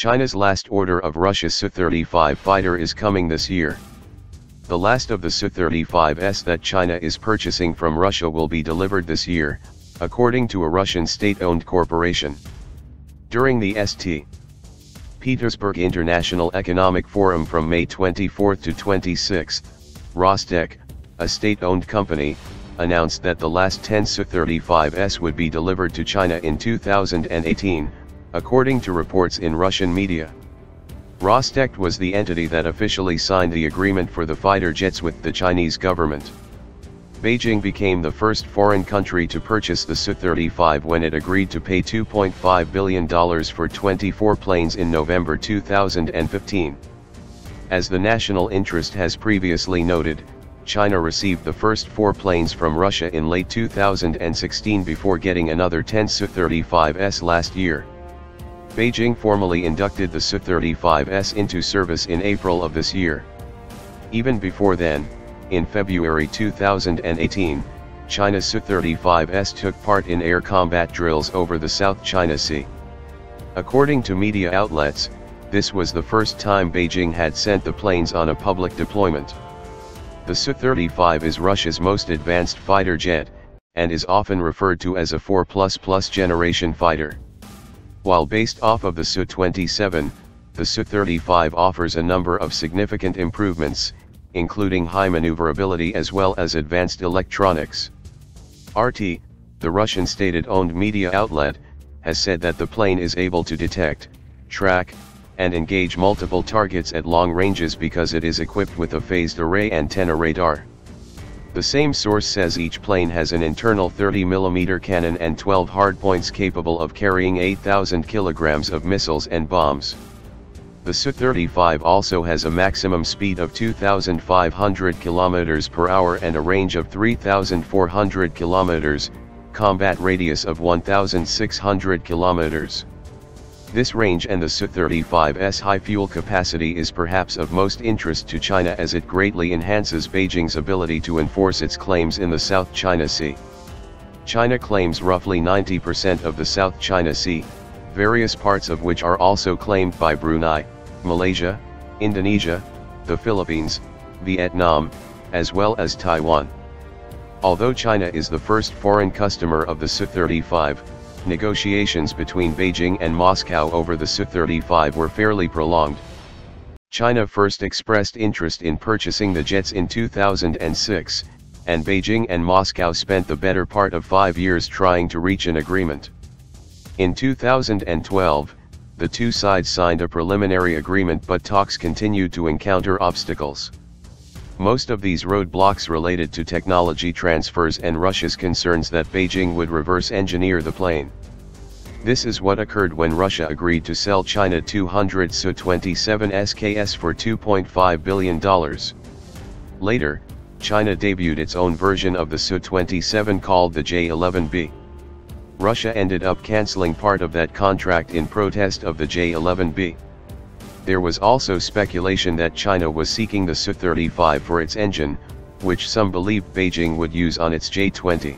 China's last order of Russia's Su-35 fighter is coming this year. The last of the Su-35s that China is purchasing from Russia will be delivered this year, according to a Russian state-owned corporation. During the St. Petersburg International Economic Forum from May 24 to 26, Rostec, a state-owned company, announced that the last 10 Su-35s would be delivered to China in 2018, according to reports in Russian media. Rostect was the entity that officially signed the agreement for the fighter jets with the Chinese government. Beijing became the first foreign country to purchase the Su-35 when it agreed to pay $2.5 billion for 24 planes in November 2015. As the national interest has previously noted, China received the first 4 planes from Russia in late 2016 before getting another 10 Su-35s last year. Beijing formally inducted the Su-35s into service in April of this year. Even before then, in February 2018, China's Su-35s took part in air combat drills over the South China Sea. According to media outlets, this was the first time Beijing had sent the planes on a public deployment. The Su-35 is Russia's most advanced fighter jet, and is often referred to as a 4++ generation fighter. While based off of the Su-27, the Su-35 offers a number of significant improvements, including high maneuverability as well as advanced electronics. RT, the Russian state-owned media outlet, has said that the plane is able to detect, track, and engage multiple targets at long ranges because it is equipped with a phased array antenna radar. The same source says each plane has an internal 30mm cannon and 12 hardpoints capable of carrying 8,000 kilograms of missiles and bombs. The Su-35 also has a maximum speed of 2,500 km per hour and a range of 3,400 km, combat radius of 1,600 km. This range and the Su-35's high fuel capacity is perhaps of most interest to China as it greatly enhances Beijing's ability to enforce its claims in the South China Sea. China claims roughly 90% of the South China Sea, various parts of which are also claimed by Brunei, Malaysia, Indonesia, the Philippines, Vietnam, as well as Taiwan. Although China is the first foreign customer of the Su-35, negotiations between Beijing and Moscow over the Su-35 were fairly prolonged. China first expressed interest in purchasing the jets in 2006, and Beijing and Moscow spent the better part of 5 years trying to reach an agreement. In 2012, the two sides signed a preliminary agreement, but talks continued to encounter obstacles. Most of these roadblocks related to technology transfers and Russia's concerns that Beijing would reverse engineer the plane. This is what occurred when Russia agreed to sell China 200 Su-27 SKS for $2.5 billion. Later, China debuted its own version of the Su-27 called the J-11B. Russia ended up canceling part of that contract in protest of the J-11B. There was also speculation that China was seeking the Su-35 for its engine, which some believed Beijing would use on its J-20.